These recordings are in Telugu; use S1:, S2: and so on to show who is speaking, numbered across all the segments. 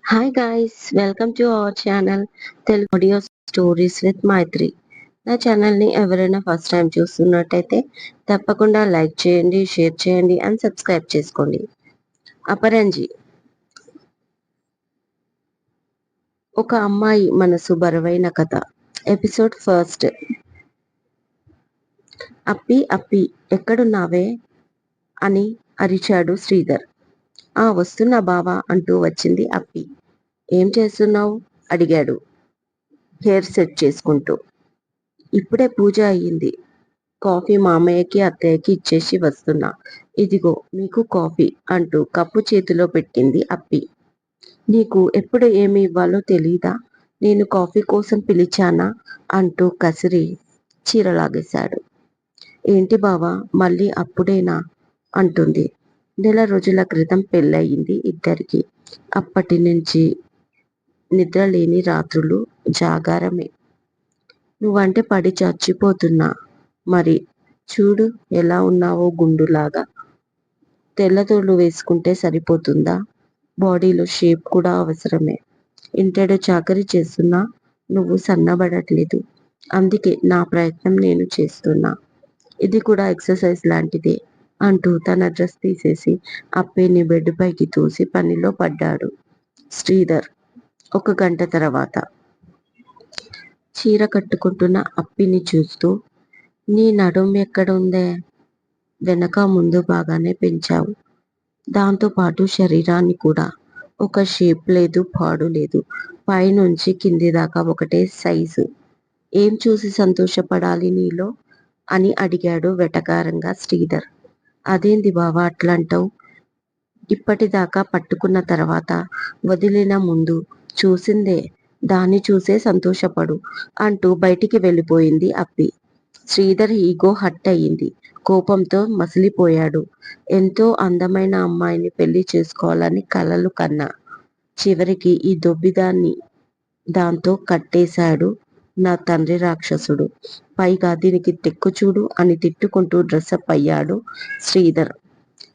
S1: Hi guys, welcome to our channel Telugu audio stories with Maitri. నా ఛానల్ని ఎవరైనా ఫస్ట్ టైం చూస్తున్నట్టయితే తప్పకుండా లైక్ చేయండి, షేర్ చేయండి అండ్ సబ్స్క్రైబ్ చేసుకోండి. అపరంజి. ఒక అమ్మాయి మనసు బరువైన కథ. Episode first. అప్పి అప్పి ఎక్కడున్నావే అని అరిచాడు శ్రీధర్. వస్తున్నా బావా అంటూ వచ్చింది అప్పి. ఏం చేస్తున్నావు అడిగాడు హెయిర్ సెట్ చేసుకుంటూ. ఇప్పుడే పూజ అయ్యింది. కాఫీ మామయ్యకి అత్తయ్యకి ఇచ్చేసి వస్తున్నా. ఇదిగో మీకు కాఫీ అంటూ కప్పు చేతిలో పెట్టింది అప్పి. నీకు ఎప్పుడు ఏమి ఇవ్వాలో తెలీదా? నేను కాఫీ కోసం పిలిచానా అంటూ కసిరి చీరలాగేశాడు. ఏంటి బావా మళ్ళీ అప్పుడేనా అంటుంది. నెల రోజుల క్రితం పెళ్ళయింది ఇద్దరికి. అప్పటి నుంచి నిద్రలేని రాత్రులు జాగారమే. నువ్వంటే పడి చచ్చిపోతున్నా. మరి చూడు ఎలా ఉన్నావో గుండులాగా. తెల్లతోళ్ళు వేసుకుంటే సరిపోతుందా? బాడీలో షేప్ కూడా అవసరమే. ఇంటెడు చాకరీ చేస్తున్నా నువ్వు సన్నబడట్లేదు. అందుకే నా ప్రయత్నం నేను చేస్తున్నా. ఇది కూడా ఎక్సర్సైజ్ లాంటిదే అంటూ తన డ్రెస్ తీసేసి అప్పేని బెడ్ పైకి తోసి పనిలో పడ్డాడు శ్రీధర్. ఒక గంట తర్వాత చీర కట్టుకుంటున్న అప్పిని చూస్తూ, నీ నడుం ఎక్కడ ఉందే? వెనక ముందు బాగానే పెంచావు. దాంతోపాటు శరీరాన్ని కూడా. ఒక షేప్ లేదు, పాడు లేదు. పైనుంచి కింది దాకా ఒకటే సైజు. ఏం చూసి సంతోషపడాలి నీలో అని అడిగాడు వెటకారంగా శ్రీధర్. అదేంది బావా అట్లంటావు? ఇప్పటిదాకా పట్టుకున్న తర్వాత వదిలిన ముందు చూసిందే దాన్ని చూసే సంతోషపడు అంటూ బయటికి వెళ్ళిపోయింది అప్పి. శ్రీధర్ ఈగో హట్ అయ్యింది. కోపంతో మసిలిపోయాడు. ఎంతో అందమైన అమ్మాయిని పెళ్లి చేసుకోవాలని కలలు కన్నా చివరికి ఈ దొబ్బిదాన్ని దాంతో కట్టేశాడు నా తండ్రి రాక్షసుడు. పైగా దీనికి తెక్కు చూడు అని తిట్టుకుంటూ డ్రెస్అప్ అయ్యాడు శ్రీధర్.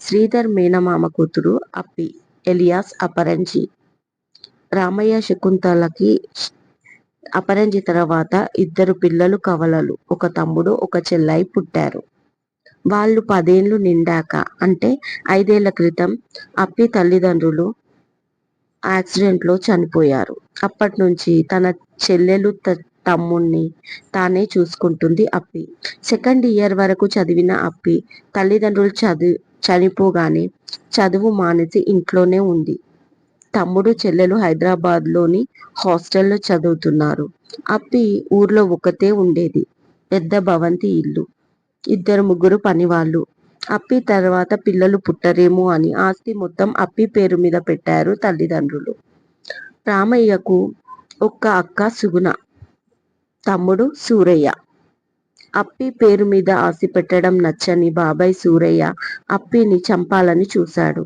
S1: శ్రీధర్ మేనమామ కూతురు అప్పి ఎలియాస్ అపరంజి. రామయ్య శకుంతలకి అపరంజి తర్వాత ఇద్దరు పిల్లలు కవలలు, ఒక తమ్ముడు ఒక చెల్లాయి పుట్టారు. వాళ్ళు 10 ఏళ్ళు నిండాక అంటే 5 ఏళ్ల క్రితం అప్పి తల్లిదండ్రులు యాక్సిడెంట్లో చనిపోయారు. అప్పటి నుంచి తన చెల్లెలు తమ్ముణ్ణి తానే చూసుకుంటుంది అప్పి. సెకండ్ ఇయర్ వరకు చదివిన అప్పి తల్లిదండ్రులు చనిపోగానే చదువు మానేసి ఇంట్లోనే ఉంది. తమ్ముడు చెల్లెలు హైదరాబాద్లోని హాస్టల్లో చదువుతున్నారు. అప్పి ఊర్లో ఒకతే ఉండేది. పెద్ద భవంతి ఇల్లు. 2-3 పనివాళ్ళు. అప్పి తర్వాత పిల్లలు పుట్టరేమో అని ఆస్తి మొత్తం అప్పి పేరు మీద పెట్టారు తల్లిదండ్రులు. రామయ్యకు ఒక్క అక్క సుగుణ, తమ్ముడు సూరయ్య. అప్పి పేరు మీద ఆస్తి పెట్టడం నచ్చని బాబాయ్ సూరయ్య అప్పిని చంపాలని చూశాడు.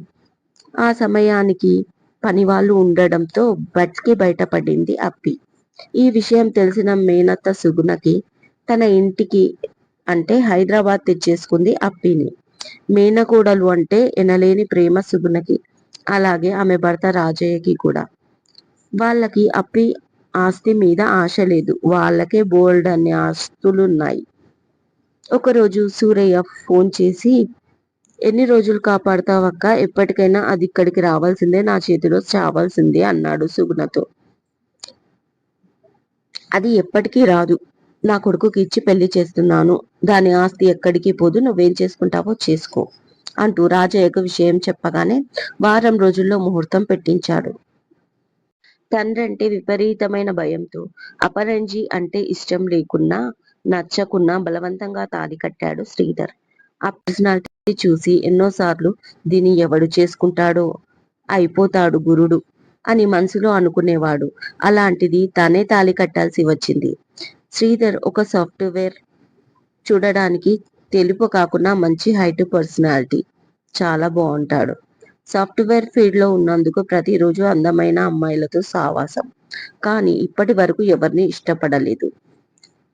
S1: ఆ సమయానికి పనివాళ్ళు ఉండడంతో బతికి బయటపడింది అప్పి. ఈ విషయం తెలిసిన మేనత్త సుగుణకి తన ఇంటికి అంటే హైదరాబాద్ తెచ్చేసుకుంది అప్పిని. మేనకోడలు అంటే ఎనలేని ప్రేమ సుగుణకి. అలాగే ఆమె భర్త రాజయ్యకి కూడా. వాళ్ళకి అప్పి ఆస్తి మీద ఆశ లేదు. వాళ్ళకే బోల్డ్ అన్ని ఆస్తులున్నాయి. ఒకరోజు సూరయ్య ఫోన్ చేసి, ఎన్ని రోజులు కాపాడుతావక్క? ఎప్పటికైనా అది ఇక్కడికి రావాల్సిందే, నా చేతిలో చావాల్సిందే అన్నాడు సుగుణతో. అది ఎప్పటికీ రాదు. నా కొడుకుకి ఇచ్చి పెళ్లి చేస్తున్నాను. దాని ఆస్తి ఎక్కడికి పోదు. నువ్వేం చేసుకుంటావో చేసుకో అంటూ రాజయ్యకు విషయం చెప్పగానే వారం రోజుల్లో ముహూర్తం పెట్టించాడు. తండ్రంటే విపరీతమైన భయంతో, అపరంజి అంటే ఇష్టం లేకున్నా నచ్చకున్నా బలవంతంగా తాళి కట్టాడు శ్రీధర్. ఆ పర్సనాలిటీ చూసి ఎన్నోసార్లు దీన్ని ఎవడు చేసుకుంటాడో, అయిపోతాడు గురుడు అని మనసులో అనుకునేవాడు. అలాంటిది తనే తాళి కట్టాల్సి వచ్చింది. శ్రీధర్ ఒక సాఫ్ట్వేర్, చూడడానికి తెలుపు కాకుండా మంచి హైట్, పర్సనాలిటీ. చాలా బాగుంటాడు. సాఫ్ట్వేర్ ఫీల్డ్ లో ఉన్నందుకు ప్రతిరోజు అందమైన అమ్మాయిలతో సావాసం. కానీ ఇప్పటి వరకు ఎవరిని ఇష్టపడలేదు.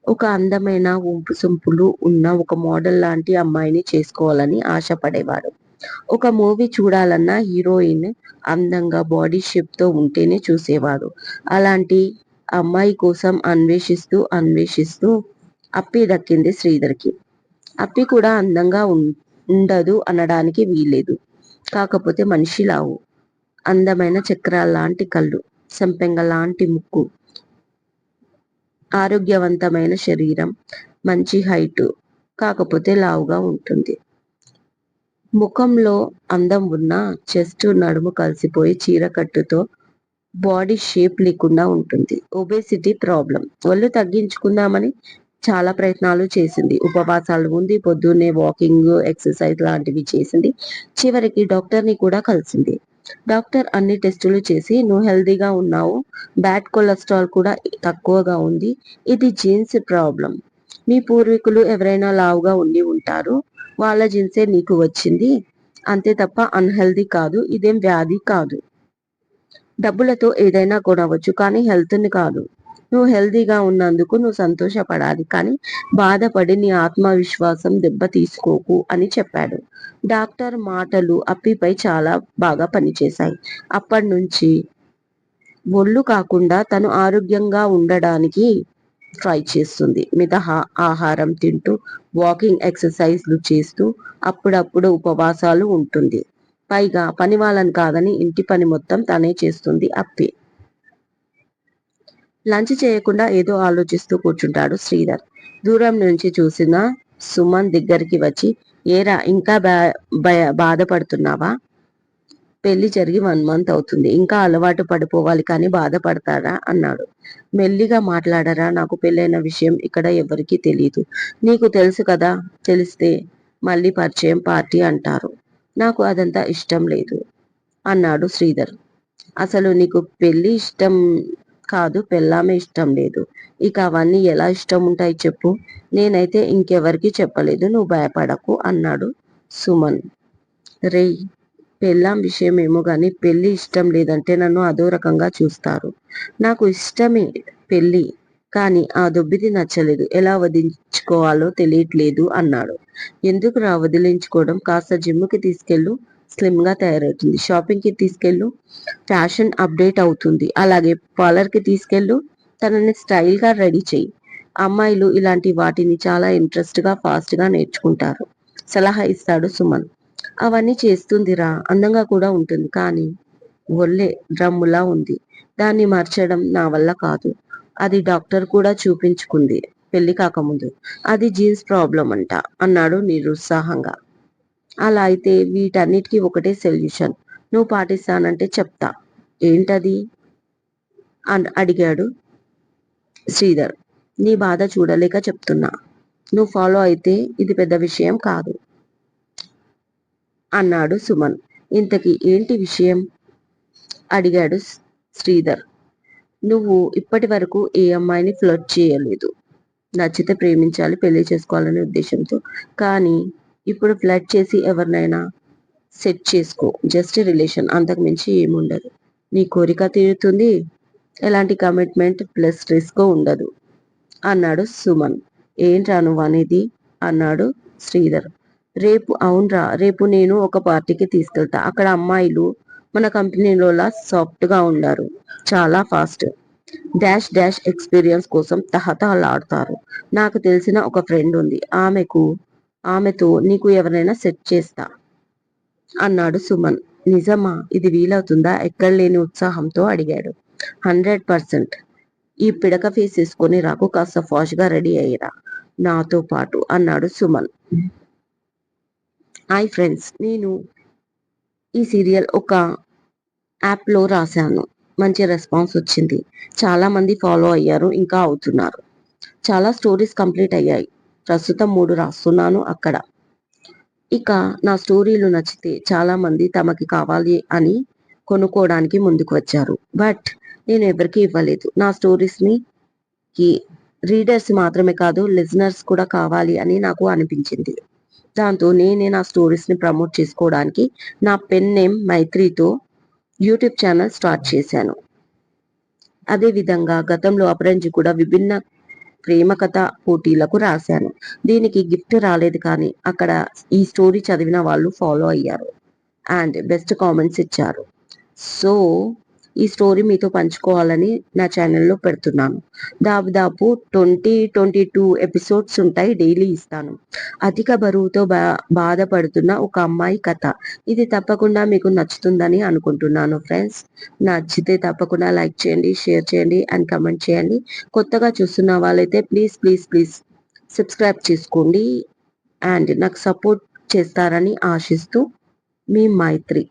S1: ఒక అందమైన ఉంపు సొంపులు ఉన్న ఒక మోడల్ లాంటి అమ్మాయిని చేసుకోవాలని ఆశపడేవాడు. ఒక మూవీ చూడాలన్నా హీరోయిన్ అందంగా బాడీ షేప్ తో ఉంటేనే చూసేవాడు. అలాంటి అమ్మాయి కోసం అన్వేషిస్తూ అప్పి దక్కింది శ్రీధర్కి. అప్పి కూడా అందంగా ఉండదు అనడానికి వీల్లేదు. కాకపోతే మనిషి లావు, అందమైన చక్రాల్లాంటి కళ్ళు, సంపెంగ లాంటి ముక్కు, ఆరోగ్యవంతమైన శరీరం, మంచి హైటు, కాకపోతే లావుగా ఉంటుంది. ముఖంలో అందం ఉన్న చెస్ట్ నడుము కలిసిపోయి చీరకట్టుతో బాడీ షేప్ లేకుండా ఉంటుంది. Obesity problem. ఒళ్ళు తగ్గించుకుందామని చాలా ప్రయత్నాలు చేసింది. ఉపవాసాలు ఉంది, పొద్దున్నే వాకింగ్, ఎక్సర్సైజ్ లాంటివి చేసింది. చివరికి డాక్టర్ని కూడా కలిసింది. డాక్టర్ అన్ని టెస్టులు చేసి నువ్వు హెల్దీగా ఉన్నావు, బ్యాడ్ కొలెస్ట్రాల్ కూడా తక్కువగా ఉంది, ఇది జీన్స్ ప్రాబ్లం. మీ పూర్వీకులు ఎవరైనా లావుగా ఉండి ఉంటారు, వాళ్ళ జీన్సే నీకు వచ్చింది, అంతే తప్ప అన్హెల్దీ కాదు, ఇదేం వ్యాధి కాదు. డబ్బులతో ఏదైనా కొనవచ్చు కానీ హెల్త్ని కాదు. నువ్వు హెల్దీగా ఉన్నందుకు నువ్వు సంతోషపడాలి, కానీ బాధపడి నీ ఆత్మవిశ్వాసం దెబ్బ తీసుకోకు అని చెప్పాడు. డాక్టర్ మాటలు అప్పిపై చాలా బాగా పనిచేశాయి. అప్పటి నుంచి ఒళ్ళు కాకుండా తను ఆరోగ్యంగా ఉండడానికి ట్రై చేస్తుంది. ఆహారం తింటూ, వాకింగ్ ఎక్సర్సైజ్లు చేస్తూ, అప్పుడప్పుడు ఉపవాసాలు ఉంటుంది. పైగా పని వాళ్ళని కాదని ఇంటి పని మొత్తం తనే చేస్తుంది అప్పి. లంచ్ చేయకుండా ఏదో ఆలోచిస్తూ కూర్చుంటాడు శ్రీధర్. దూరం నుంచి చూసిన సుమన్ దగ్గరికి వచ్చి, ఏరా ఇంకా బాధపడుతున్నావా? పెళ్లి జరిగి 1 మంత్ అవుతుంది, ఇంకా అలవాటు పడిపోవాలి కానీ బాధపడతాడా అన్నాడు. మెల్లిగా మాట్లాడరా, నాకు పెళ్ళైన విషయం ఇక్కడ ఎవరికీ తెలీదు. నీకు తెలుసు కదా, తెలిస్తే మళ్ళీ పరిచయం పార్టీ అంటారు. నాకు అదంతా ఇష్టం లేదు అన్నాడు శ్రీధర్. అసలు నీకు పెళ్లి ఇష్టం కాదు, పెళ్ళామే ఇష్టం లేదు. ఇక అవన్నీ ఎలా ఇష్టం ఉంటాయి చెప్పు. నేనైతే ఇంకెవరికి చెప్పలేదు, నువ్వు భయపడకు అన్నాడు సుమన్. రేయ్, పెళ్ళాం విషయమేమో గాని పెళ్లి ఇష్టం లేదంటే నన్ను అదో రకంగా చూస్తారు. నాకు ఇష్టమే పెళ్లి, కానీ ఆ దొబ్బిది నచ్చలేదు, ఎలా వదిలించుకోవాలో తెలియట్లేదు అన్నాడు. ఎందుకురా వదిలించుకోవడం, కాస్త జిమ్కి తీసుకెళ్ళు, స్లిమ్ గా తయారవుతుంది. షాపింగ్ కి తీసుకెళ్ళు, ఫ్యాషన్ అప్డేట్ అవుతుంది. అలాగే పార్లర్ కి తీసుకెళ్ళు, తనని స్టైల్ గా రెడీ చెయ్యి. అమ్మాయిలు ఇలాంటి వాటిని చాలా ఇంట్రెస్ట్ గా ఫాస్ట్ గా నేర్చుకుంటారు సలహా ఇస్తాడు సుమన్. అవన్నీ చేస్తుందిరా, అందంగా కూడా ఉంటుంది, కానీ ఒళ్ళే డ్రమ్ములా ఉంది, దాన్ని మార్చడం నా వల్ల కాదు. అది డాక్టర్ కూడా చూపించుకుంది పెళ్లి కాకముందు. అది జీన్స్ ప్రాబ్లం అంట అన్నాడు నిరుత్సాహంగా. అలా అయితే వీటన్నిటికీ ఒకటే సొల్యూషన్, నువ్వు పాటిస్తానంటే చెప్తా. ఏంటది అడిగాడు శ్రీధర్. నీ బాధ చూడలేక చెప్తున్నా, నువ్వు ఫాలో అయితే ఇది పెద్ద విషయం కాదు అన్నాడు సుమన్. ఇంతకీ ఏంటి విషయం అడిగాడు శ్రీధర్. నువ్వు ఇప్పటి వరకు ఏ అమ్మాయిని ఫ్లర్ట్ చేయలేదు. నచ్చితే ప్రేమించాలి, పెళ్లి చేసుకోవాలనే ఉద్దేశంతో. కానీ ఇప్పుడు ఫ్లర్ట్ చేసి ఎవరినైనా సెట్ చేసుకో, జస్ట్ రిలేషన్, అంతకు మించి ఏముండదు. నీ కోరిక తీరుతుంది, ఎలాంటి కమిట్మెంట్ ప్లస్ రిస్క్ ఉండదు అన్నాడు సుమన్. ఏంట్రా నువ్వు అనేది అన్నాడు శ్రీధర్. అవునరా, రేపు నేను ఒక పార్టీకి తీసుకెళ్తా. అక్కడ అమ్మాయిలు మన కంపెనీలోలా సాఫ్ట్ గా ఉండారు, చాలా ఫాస్ట్, డాష్ డాష్ ఎక్స్పీరియన్స్ కోసం తహతహలాడతారు. నాకు తెలిసిన ఒక ఫ్రెండ్ ఉంది, ఆమెతో నీకు ఎవరైనా సెట్ చేస్తా అన్నాడు సుమన్. నిజమా? ఇది వీలవుతుందా? ఎక్కడ లేని ఉత్సాహంతో అడిగాడు. 100%. ఈ పిడక ఫేస్ వేసుకొని రాకు, కాస్త ఫాస్ట్ గా రెడీ అయ్యిరా నాతో పాటు అన్నాడు సుమన్. హాయ్ ఫ్రెండ్స్, నేను ఈ సీరియల్ ఒక యాప్లో రాశాను, మంచి రెస్పాన్స్ వచ్చింది, చాలా మంది ఫాలో అయ్యారు, ఇంకా అవుతున్నారు. చాలా స్టోరీస్ కంప్లీట్ అయ్యాయి, ప్రస్తుతం 3 రాస్తున్నాను అక్కడ. ఇక నా స్టోరీలు నచ్చితే చాలా మంది తమకి కావాలి అని కొనుక్కోవడానికి ముందుకు వచ్చారు. బట్ నేను ఎవరికి ఇవ్వలేదు. నా స్టోరీస్ని రీడర్స్ మాత్రమే కాదు, లిజనర్స్ కూడా కావాలి అని నాకు అనిపించింది. దాంతో నేనే నా స్టోరీస్ని ప్రమోట్ చేసుకోవడానికి నా పెన్ నేమ్ మైత్రితో యూట్యూబ్ ఛానల్ స్టార్ట్ చేశాను. అదేవిధంగా గతంలో అపరంజి కూడా విభిన్న ప్రేమ కథ పోటీలకు రాశాను. దీనికి గిఫ్ట్ రాలేదు, కానీ అక్కడ ఈ స్టోరీ చదివిన వాళ్ళు ఫాలో అయ్యారు అండ్ బెస్ట్ కామెంట్స్ ఇచ్చారు. సో ఈ స్టోరీ మీతో పంచుకోవాలని నా ఛానల్లో పెడుతున్నాను. దాదాపు 22 ఎపిసోడ్స్ ఉంటాయి, డైలీ ఇస్తాను. అధిక బరువుతో బాధపడుతున్న ఒక అమ్మాయి కథ. ఇది తప్పకుండా మీకు నచ్చుతుందని అనుకుంటున్నాను ఫ్రెండ్స్. నచ్చితే తప్పకుండా లైక్ చేయండి, షేర్ చేయండి అండ్ కమెంట్ చేయండి. కొత్తగా చూస్తున్న వాళ్ళైతే ప్లీజ్ ప్లీజ్ ప్లీజ్ సబ్స్క్రైబ్ చేసుకోండి అండ్ నాకు సపోర్ట్ చేస్తారని ఆశిస్తూ మీ మైత్రి.